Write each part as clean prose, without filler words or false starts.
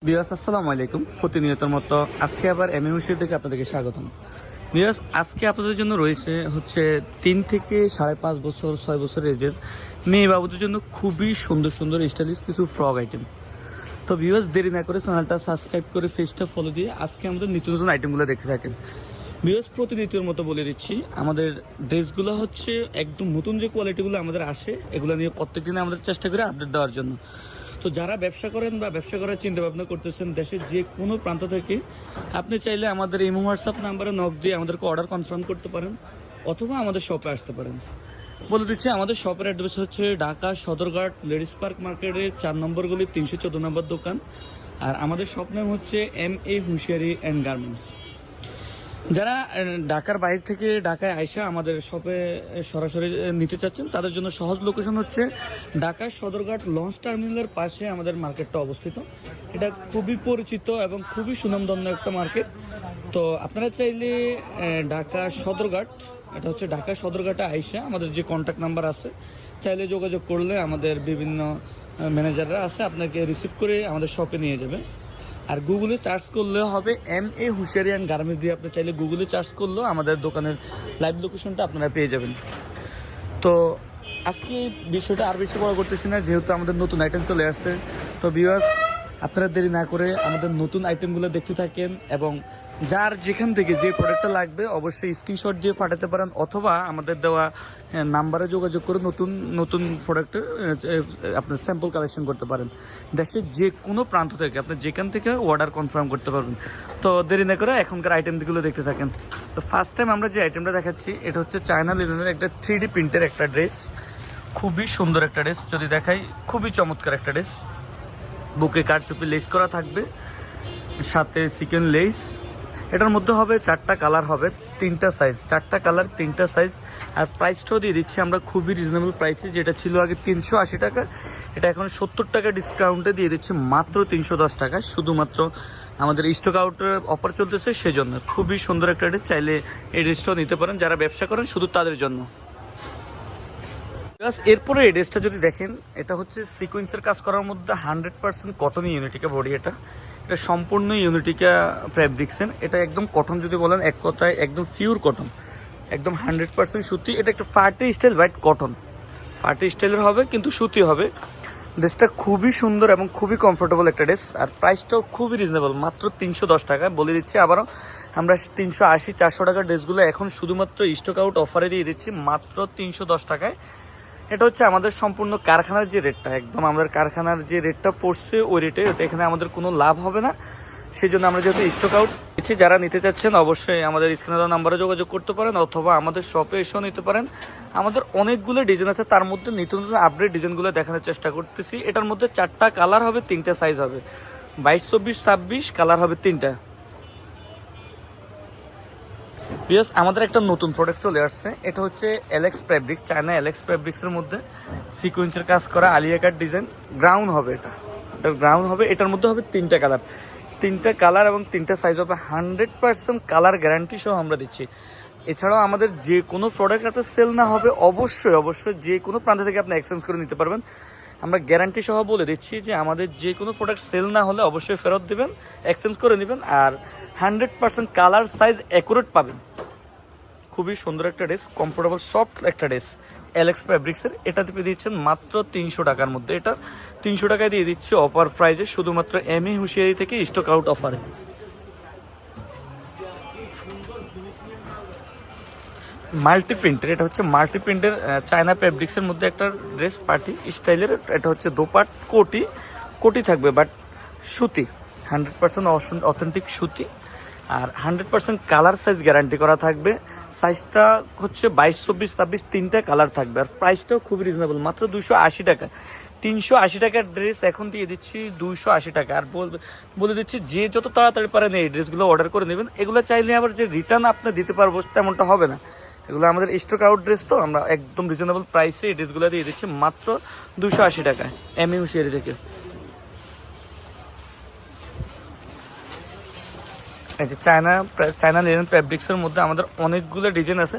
Viewers আসসালামু আলাইকুম। প্রতিনিয়তের মতো আজকে আবার এমএমসি থেকে আপনাদেরকে স্বাগতম। ভিউয়ার্স আজকে আপনাদের জন্য রয়েছে হচ্ছে 3 থেকে 5.5 বছর 6 বছর এজের মেয়ে বাবুদের জন্য খুবই সুন্দর সুন্দর স্টাইলিশ কিছু ফ্রক আইটেম। তো ভিউয়ার্স দেরি না করে চ্যানেলটা সাবস্ক্রাইব করে পেজটা ফলো দিয়ে আজকে আমাদের নিত্য নতুন আইটেমগুলো দেখতে থাকেন। ভিউয়ার্স প্রতিনিয়তের মতো বলে দিচ্ছি, আমাদের ড্রেসগুলো হচ্ছে একদম নতুন যে কোয়ালিটিগুলো আমাদের আসে এগুলো নিয়ে প্রত্যেকদিন আমাদের চেষ্টা করে আপডেট দেওয়ার জন্য। তো যারা ব্যবসা করেন বা ব্যবসা করার চিন্তা ভাবনা করতেছেন দেশের যে কোনো প্রান্ত থেকে, আপনি চাইলে আমাদের এই হোয়াটসঅ্যাপ নাম্বারে নক দিয়ে আমাদেরকে অর্ডার কনফার্ম করতে পারেন অথবা আমাদের শপে আসতে পারেন। বলে দিচ্ছি আমাদের শপের অ্যাড্রেস হচ্ছে ঢাকা সদরঘাট লেডিস পার্ক মার্কেটের 4 নম্বর গলি 314 নম্বর দোকান। আর আমাদের শপ নাম হচ্ছে MA হুঁশিয়ারি অ্যান্ড গার্মেন্টস। যারা ঢাকার বাইরে থেকে ঢাকায় আইসা আমাদের শপে সরাসরি নিতে চাচ্ছেন তাদের জন্য সহজ লোকেশন হচ্ছে ঢাকার সদরঘাট লঞ্চ টার্মিনালের পাশে আমাদের মার্কেটটা অবস্থিত। এটা খুবই পরিচিত এবং খুবই সুনামধন্য একটা মার্কেট। তো আপনারা চাইলে ঢাকা সদরঘাট, এটা হচ্ছে ঢাকা সদরঘাটে আইসা আমাদের যে কন্ট্যাক্ট নাম্বার আছে চাইলে যোগাযোগ করলে আমাদের বিভিন্ন ম্যানেজাররা আছে আপনাকে রিসিভ করে আমাদের শপে নিয়ে যাবে। আর গুগলে সার্চ করলে হবে MA হুঁশিয়ারি অ্যান্ড গার্মেন্টস দিয়ে আপনি চাইলে গুগলে সার্চ করলেও আমাদের দোকানের লাইভ লোকেশনটা আপনারা পেয়ে যাবেন। তো আজকে বিষয়টা আর বেশি বড় করতেছি না, যেহেতু আমাদের নতুন আইটেম চলে আসছে। তো ভিউয়ার্স আপনারা দেরি না করে আমাদের নতুন আইটেমগুলো দেখতে থাকেন এবং যার যেখান থেকে যে প্রোডাক্টটা লাগবে অবশ্যই স্ক্রিনশট দিয়ে পাঠাতে পারেন অথবা আমাদের দেওয়া নাম্বারে যোগাযোগ করে নতুন নতুন প্রোডাক্টের আপনার স্যাম্পল কালেকশন করতে পারেন। দেশের যে কোনো প্রান্ত থেকে আপনি যেখান থেকে অর্ডার কনফার্ম করতে পারবেন। তো দেরি না করে এখনকার আইটেমগুলো দেখতে থাকেন। তো ফার্স্ট টাইম আমরা যে আইটেমটা দেখাচ্ছি এটা হচ্ছে চায়না লিনেনের একটা 3D প্রিন্টের একটা ড্রেস। খুবই সুন্দর একটা ড্রেস, যদি দেখাই খুবই চমৎকার একটা ড্রেস। বুকে কারচুপি লেস করা থাকবে, সাথে চিকেন লেস। এটার মধ্যে হবে 4টা কালার, হবে 3টা সাইজ, 4টা কালার 3টা সাইজ। আর প্রাইসটাও দিয়ে দিচ্ছি আমরা খুবই রিজনেবল প্রাইসে, যেটা ছিল আগে 380 টাকা, এটা এখন 70 টাকা ডিসকাউন্টে দিয়ে দিচ্ছি মাত্র 310 টাকা। শুধুমাত্র আমাদের স্টক আউটের অফার চলতেছে সেজন্য। খুবই সুন্দর একটা ড্রেস, চাইলে এই ড্রেসটাও নিতে পারেন যারা ব্যবসা করেন শুধু তাদের জন্য। এরপরে এই ড্রেসটা যদি দেখেন, এটা হচ্ছে সিকোয়েন্সের কাজ করার মধ্যে 100% কটন ইউনিটিকা বডি। এটা সম্পূর্ণ ইউনিটিকা ফ্যাব্রিক্সের, এটা একদম কটন যদি বলেন এক কথায় একদম পিওর কটন, একদম 100% সুতি। এটা একটা party style white cotton, party স্টাইলের হবে কিন্তু সুতি হবে। ড্রেসটা খুবই সুন্দর এবং খুবই কমফোর্টেবল একটা ড্রেস। আর প্রাইসটাও খুবই রিজনেবল, মাত্র 310 টাকা। বলে দিচ্ছি আবারও, আমরা 380-400 টাকার ড্রেসগুলো এখন শুধুমাত্র স্টক আউট অফারে দিয়ে দিচ্ছি মাত্র 310 টাকায়। এটা হচ্ছে আমাদের সম্পূর্ণ কারখানার যে রেটটা, একদম আমাদের কারখানার যে রেটটা পড়ছে ওই রেটে, এখানে আমাদের কোনো লাভ হবে না। সেই জন্য আমরা যেহেতু স্টক আউট দিচ্ছি, যারা নিতে চাচ্ছেন অবশ্যই আমাদের স্ক্রিনে দেওয়া নাম্বারে যোগাযোগ করতে পারেন অথবা আমাদের শপে এসেও নিতে পারেন। আমাদের অনেকগুলো ডিজাইন আছে, তার মধ্যে নিত্য নতুন আপডেট ডিজাইনগুলো দেখানোর চেষ্টা করতেছি। এটার মধ্যে 4টা কালার হবে, 3টা সাইজ হবে, 22, 24, 26 কালার হবে 3টা। বিকজ আমাদের একটা নতুন প্রোডাক্ট চলে আসছে, এটা হচ্ছে এলেক্স ফ্যাব্রিক, চায়না এলেক্স ফ্যাব্রিক্সের মধ্যে সিকোয়েন্সের কাজ করা আলিয়া কাট ডিজাইন। গ্রাউন্ড হবে, এটা গ্রাউন্ড হবে। এটার মধ্যে হবে 3টা কালার, 3টা কালার এবং 3টা সাইজ হবে। 100% কালার গ্যারান্টি সহ আমরা দিচ্ছি। এছাড়াও আমাদের যে কোনো প্রোডাক্ট আপনার সেল না হবে অবশ্যই অবশ্যই যে কোনো প্রান্ত থেকে আপনি এক্সচেঞ্জ করে নিতে পারবেন। আমরা গ্যারান্টি সহ বলে দিচ্ছি যে আমাদের যে কোনো প্রোডাক্ট সেল না হলে অবশ্যই ফেরত দেবেন, এক্সচেঞ্জ করে নেবেন। আর 100% কালার সাইজ অ্যাকুরেট পাবেন। খুবই সুন্দর একটা ড্রেস, কমফোর্টেবল সফট একটা ড্রেস এলেক্স ফ্যাব্রিক্সের। এটা দিয়ে দিচ্ছেন মাত্র 300 টাকার মধ্যে। এটা 300 টাকায় দিয়ে দিচ্ছি অফার প্রাইজে, শুধুমাত্র MA হুঁশিয়ারি থেকে স্টক আউট অফারে। মাল্টি প্রিন্টের, এটা হচ্ছে মাল্টি প্রিন্টের চায়না ফ্যাব্রিক্সের মধ্যে একটা ড্রেস পার্টি স্টাইলের। এটা হচ্ছে দোপাট কোটি, কোটি থাকবে বাট সুতি, 100% অথেন্টিক সুতি। আর 100% কালার সাইজ গ্যারান্টি করা থাকবে। সাইজটা হচ্ছে 22, 24, 26 3টা কালার থাকবে। আর প্রাইসটাও খুব রিজনেবল, মাত্র 280 টাকা। 380 টাকার ড্রেস এখন দিয়ে দিচ্ছি 280 টাকা। আর বলে দিচ্ছি যে যত তাড়াতাড়ি পারেন এই ড্রেসগুলো অর্ডার করে নেবেন। এগুলো চাইলে আবার যে রিটার্ন আপনি দিতে পারবো তেমনটা হবে না, এগুলো আমাদের স্টক আউট ড্রেস, তো আমরা একদম রিজনেবল প্রাইসে এই ড্রেসগুলো দিয়ে দিচ্ছি মাত্র 280 টাকায় MA হুঁশিয়ারি থেকে। এই যে চায়না লিনেন ফ্যাব্রিক্সের মধ্যে আমাদের অনেকগুলো ডিজাইন আছে,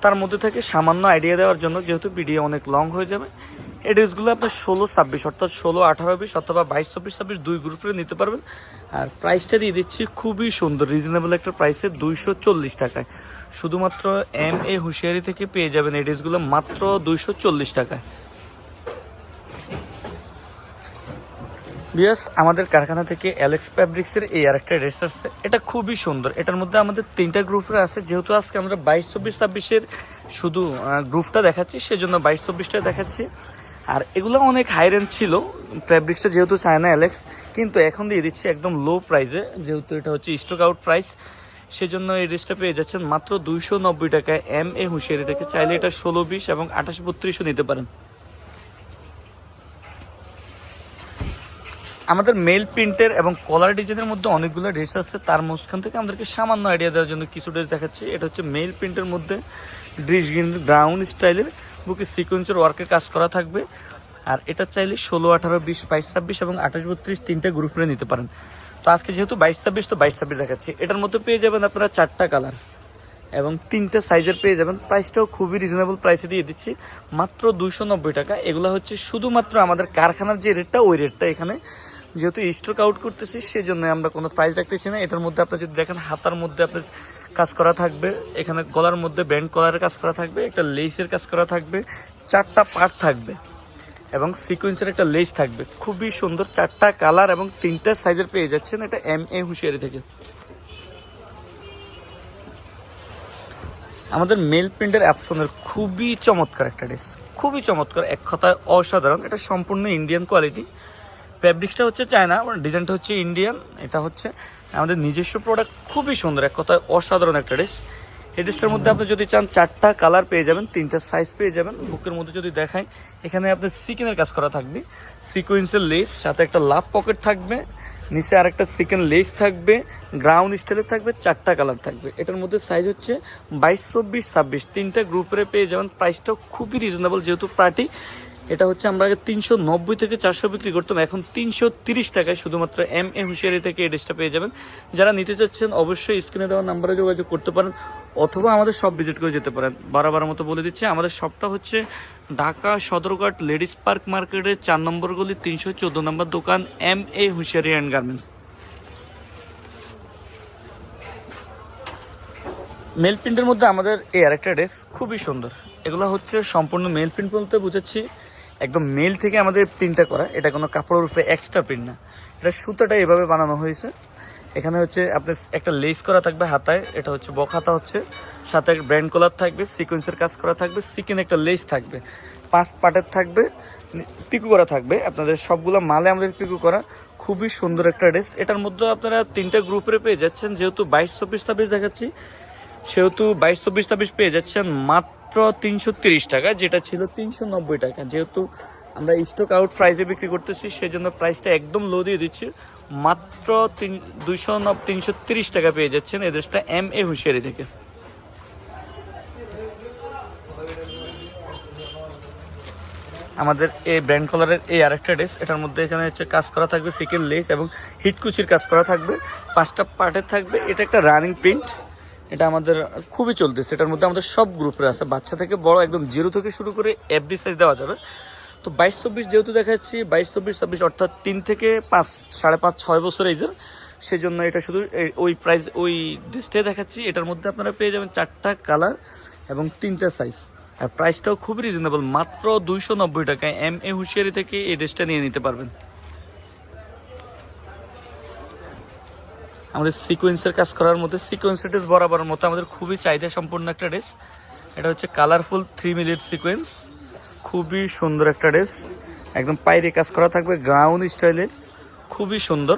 তার মধ্যে থেকে সামান্য আইডিয়া দেওয়ার জন্য, যেহেতু ভিডিও অনেক লং হয়ে যাবে, এই ড্রেসগুলো আপনার 16-26 অর্থাৎ 16-18-20 অথবা 22-24-26 দুই গ্রুপে নিতে পারবেন। আর প্রাইসটা দিয়ে দিচ্ছি খুবই সুন্দর রিজনেবল একটা প্রাইসে 240 টাকায়। শুধুমাত্র MA হুঁশিয়ারি থেকে পেয়ে যাবেন এই ড্রেসগুলো মাত্র 240 টাকায়। বিয়াস আমাদের কারখানা থেকে অ্যালেক্স ফ্যাব্রিক্সের এই আরেকটা ড্রেস আছে, এটা খুবই সুন্দর। এটার মধ্যে আমাদের 3টা গ্রুপের আছে, যেহেতু আজকে আমরা 22-24-26-এর শুধু গ্রুপটা দেখাচ্ছি সেজন্য 22-24টা দেখাচ্ছি। আর এগুলো অনেক হাই রেঞ্জ ছিল ফ্যাব্রিক্সটা, যেহেতু চায়না অ্যালেক্স, কিন্তু এখন দিয়ে দিচ্ছি একদম লো প্রাইসে, যেহেতু এটা হচ্ছে স্টক আউট প্রাইস, সেজন্য এই ড্রেসটা পেয়ে যাচ্ছেন মাত্র 290 টাকায় MA হুঁশিয়ারি থেকে। চাইলে এটা 16-20 এবং 28-32ও নিতে পারেন। আমাদের মেল প্রিন্টের এবং কলার ডিজাইনের মধ্যে অনেকগুলো ড্রেস আছে, তার মাঝখান থেকে আমাদেরকে সামান্য আইডিয়া দেওয়ার জন্য কিছু ড্রেস দেখাচ্ছি। এটা হচ্ছে মেল প্রিন্টের মধ্যে ড্রেস গ্রাউন্ড স্টাইলের বুকে সিকোয়েন্সের ওয়ার্কের কাজ করা থাকবে। আর এটা চাইলে 16-18-20, 22-26 এবং 28-32 তিনটা গ্রুপে নিতে পারেন। তো আজকে যেহেতু 22-26 তো 22-26 দেখাচ্ছি। এটার মধ্যে পেয়ে যাবেন আপনারা 4টা কালার এবং 3টা সাইজের পেয়ে যাবেন। প্রাইসটাও খুবই রিজনেবল প্রাইসে দিয়ে দিচ্ছি মাত্র 290 টাকা। এগুলো হচ্ছে শুধুমাত্র আমাদের কারখানার যে রেটটা ওই রেটটা, এখানে যেহেতু স্টক আউট করতেছি সেজন্য আমরা কোনো প্রাইস রাখতেছি না। এটার মধ্যে আপনি যদি দেখেন হাতার মধ্যে আপনার কাজ করা থাকবে, এখানে গলার মধ্যে ব্যান্ড কলারের কাজ করা থাকবে, একটা লেসের কাজ করা থাকবে, 4টা পার্ট থাকবে এবং সিকোয়েন্সের একটা লেস থাকবে। খুবই সুন্দর 4টা কালার এবং 3টা সাইজের পেয়ে যাচ্ছেন এটা MA হুঁশিয়ারি থেকে। আমাদের মেল প্রিন্টের অ্যাপসনের খুবই চমৎকার একটা ড্রেস, খুবই চমৎকার, এক কথায় অসাধারণ। এটা সম্পূর্ণ ইন্ডিয়ান কোয়ালিটি, ফ্যাব্রিক্সটা হচ্ছে চায়না, ডিজাইনটা হচ্ছে ইন্ডিয়ান। এটা হচ্ছে আমাদের নিজস্ব প্রোডাক্ট, খুবই সুন্দর, এক কথায় অসাধারণ একটা ড্রেস। এই ড্রেসটার মধ্যে আপনি যদি চান 4টা কালার পেয়ে যাবেন, 3টা সাইজ পেয়ে যাবেন। বুকের মধ্যে যদি দেখাই, এখানে আপনার সিকেনের কাজ করা থাকবে, সিকোয়েন্সের লেস, সাথে একটা লাভ পকেট থাকবে, নিচে আরেকটা সিকেন লেস থাকবে, গ্রাউন্ড স্টাইলের থাকবে, 4টা কালার থাকবে। এটার মধ্যে সাইজ হচ্ছে 22-24-26 তিনটা গ্রুপে পেয়ে যাবেন। প্রাইসটাও খুবই রিজনেবল, যেহেতু পার্টি। এটা হচ্ছে আমরা আগে 390 থেকে 400 বিক্রি করতাম, এখন 330 টাকায় শুধুমাত্র MA হুঁশিয়ারি থেকে এই ড্রেসটা পেয়ে যাবেন। যারা নিতে চাচ্ছেন অবশ্যই স্ক্রিনে দেওয়া নাম্বারে যোগাযোগ করতে পারেন, অথবা আমাদের শপ ভিজিট করে যেতে পারেন। বারবার মতো বলে দিচ্ছি, আমাদের শপটা হচ্ছে ঢাকা সদরঘাট লেডিস পার্ক মার্কেটের 4 নম্বর গলি 314 নম্বর দোকান, MA হুঁশিয়ারি অ্যান্ড গার্মেন্টস। মেল প্রিন্টের মধ্যে আমাদের এই আরেকটা ড্রেস খুবই সুন্দর। এগুলো হচ্ছে সম্পূর্ণ মেল প্রিন্ট বলতে বুঝাচ্ছি একদম মেল থেকে আমাদের প্রিন্টটা করা, এটা কোনো কাপড়ের উপরে এক্সট্রা প্রিন্ট না। এটা সুতাটা এভাবে বানানো হয়েছে। এখানে হচ্ছে আপনার একটা লেস করা থাকবে হাতায়, এটা হচ্ছে বক হাতা হচ্ছে, সাথে ব্র্যান্ড কলার থাকবে, সিকোয়েন্সের কাজ করা থাকবে, সিকেন একটা লেস থাকবে, 5 পার্টের থাকবে, পিকু করা থাকবে। আপনাদের সবগুলো মালে আমাদের পিকু করা, খুবই সুন্দর একটা ড্রেস। এটার মধ্যে আপনারা 3টা গ্রুপে পেয়ে যাচ্ছেন, যেহেতু 22-24-26 দেখাচ্ছি সেহেতু 22-24-26 পেয়ে যাচ্ছেন মাত্র 330 টাকা, যেটা ছিল 390 টাকা। যেহেতু আমরা স্টক আউট প্রাইসে বিক্রি করতেছি সেজন্য প্রাইসটা একদম লো দিয়ে দিচ্ছি, মাত্র 330 টাকা পেয়ে যাচ্ছেন এই ড্রেসটা MA হুঁশিয়ারি থেকে। আমাদের এই ব্র্যান্ড কলারের এই আরেকটা ড্রেস, এটার মধ্যে এখানে হচ্ছে কাজ করা থাকবে, সিকেন লেস এবং হিটকুচির কাজ করা থাকবে, 5টা পার্টের থাকবে। এটা একটা রানিং প্রিন্ট, এটা আমাদের খুবই চলতেছে। এটার মধ্যে আমাদের সব গ্রুপের আছে, বাচ্চা থেকে বড়, একদম 0 থেকে শুরু করে FD সাইজ দেওয়া যাবে। তো 22-24 যেহেতু দেখাচ্ছি, 22-24-26 অর্থাৎ 3 থেকে 5, 5.5-6 বছর এজের, সেজন্য এটা শুধু ওই প্রাইস ওই ড্রেসটাই দেখাচ্ছি। এটার মধ্যে আপনারা পেয়ে যাবেন 4টা কালার এবং 3টা সাইজ। আর প্রাইসটাও খুবই রিজনেবল, মাত্র 290 টাকায় MA হুঁশিয়ারি থেকে এই ড্রেসটা নিয়ে নিতে পারবেন। আমাদের সিকোয়েন্সের কাজ করার মধ্যে সিকোয়েন্সের ড্রেস বরাবরের মতো আমাদের খুবই চাহিদা সম্পূর্ণ একটা ড্রেস। এটা হচ্ছে কালারফুল 3 মিলিয়ন সিকোয়েন্স, খুবই সুন্দর একটা ড্রেস, একদম পায়ের কাজ করা থাকবে গ্রাউন্ড স্টাইলের, খুবই সুন্দর।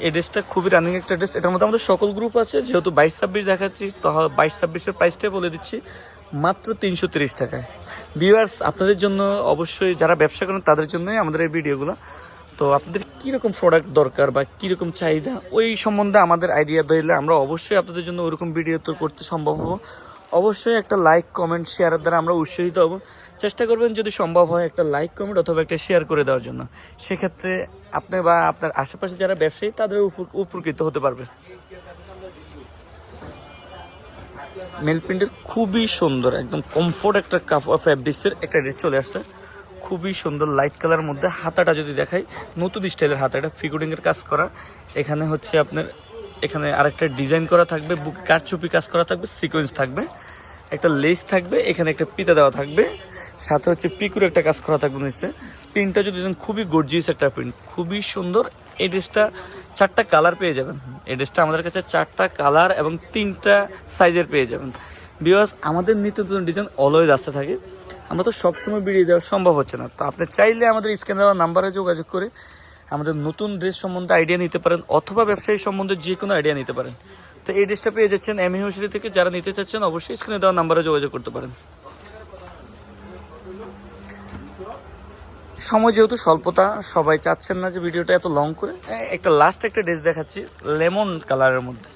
এই ড্রেসটা খুবই রানিং একটা ড্রেস। এটার মধ্যে আমাদের সকল গ্রুপ আছে, যেহেতু 22-26 দেখাচ্ছি তো 22-26-এর প্রাইসটাই বলে দিচ্ছি মাত্র 330 টাকায়। ভিউয়ার্স, আপনাদের জন্য অবশ্যই যারা ব্যবসা করেন তাদের জন্যই আমাদের এই ভিডিওগুলো। তো আপনাদের কীরকম প্রোডাক্ট দরকার বা কীরকম চাহিদা ওই সম্বন্ধে আমাদের আইডিয়া দিলে আমরা অবশ্যই আপনাদের জন্য ওরকম ভিডিও তো করতে সম্ভব হবো। অবশ্যই একটা লাইক কমেন্ট শেয়ারের দ্বারা আমরা উৎসাহিত হব। চেষ্টা করবেন যদি সম্ভব হয় একটা লাইক কমেন্ট অথবা একটা শেয়ার করে দেওয়ার জন্য, সেক্ষেত্রে আপনি বা আপনার আশেপাশে যারা ব্যবসায়ী তাদের উপকৃত হতে পারবে। মেল প্রিন্টের খুবই সুন্দর একদম কমফোর্ট একটা কাপড় ফ্যাব্রিক্সের একটা ড্রেস চলে আসছে, খুবই সুন্দর লাইট কালার মধ্যে। হাতাটা যদি দেখাই, নতুন স্টাইলের হাতা, এটা ফিগুরিংয়ের কাজ করা। এখানে হচ্ছে আপনার এখানে আরেকটা ডিজাইন করা থাকবে, বুকে কারচুপি কাজ করা থাকবে, সিকোয়েন্স থাকবে, একটা লেস থাকবে, এখানে একটা পিতা দেওয়া থাকবে, সাথে হচ্ছে পিকুর একটা কাজ করা থাকবে নিচে। প্রিন্টটা যদি দেখেন খুবই গর্জিয়াস একটা প্রিন্ট, খুবই সুন্দর। এই ড্রেসটা 4টা কালার পেয়ে যাবেন। এই ড্রেসটা আমাদের কাছে 4টা কালার এবং 3টা সাইজের পেয়ে যাবেন। বিকজ আমাদের নিত্য নতুন ডিজাইন অলওয়েজ আসতে থাকে, আমরা তো সবসময় ভিডিও দেওয়া সম্ভব হচ্ছে না। তো আপনি চাইলে আমাদের স্ক্যান দেওয়া নাম্বারে যোগাযোগ করে আমাদের নতুন ড্রেস সম্বন্ধে আইডিয়া নিতে পারেন, অথবা ব্যবসায়ী সম্বন্ধে যে কোনো আইডিয়া নিতে পারেন। তো এই ড্রেসটা পেয়ে যাচ্ছেন এমএ হোসেরি থেকে। যারা নিতে চাচ্ছেন অবশ্যই স্ক্রিনে দেওয়া নাম্বারে যোগাযোগ করতে পারেন। সময় যেহেতু স্বল্পতা, সবাই চাচ্ছেন না যে ভিডিওটা এত লং করে, একটা লাস্ট একটা ড্রেস দেখাচ্ছি লেমন কালারের মধ্যে।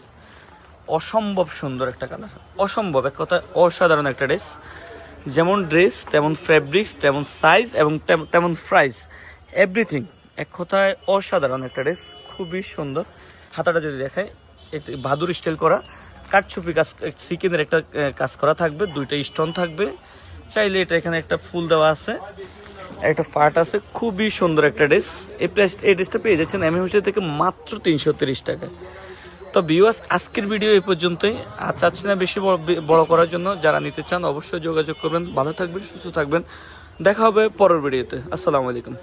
অসম্ভব সুন্দর একটা কালার, অসম্ভব, এক কথা অসাধারণ একটা ড্রেস। যেমন ড্রেস তেমন ফ্যাব্রিক্স, তেমন সাইজ এবং তেমন প্রাইস, এভরিথিং এক কথায় অসাধারণ একটা ড্রেস, খুবই সুন্দর। হাতাটা যদি দেখায়, একটু বাহাদুর স্টাইল করা, কাঠছুপি কাজ, সিকেনের একটা কাজ করা থাকবে, 2টা স্টোন থাকবে। চাইলে এটা এখানে একটা ফুল দেওয়া আছে, একটা ফাট আছে, খুবই সুন্দর একটা ড্রেস। এই ড্রেসটা পেয়ে যাচ্ছেন এমএ হোসেরি থেকে মাত্র 330 টাকায়। তো ভিউয়ার্স, আজকের ভিডিও এই পর্যন্তই। আর চাচ্ছি না বেশি বড় করার জন্য। যারা নিতে চান অবশ্যই যোগাযোগ করবেন। ভালো থাকবেন, সুস্থ থাকবেন। দেখা হবে পরের ভিডিওতে। আসসালামু আলাইকুম।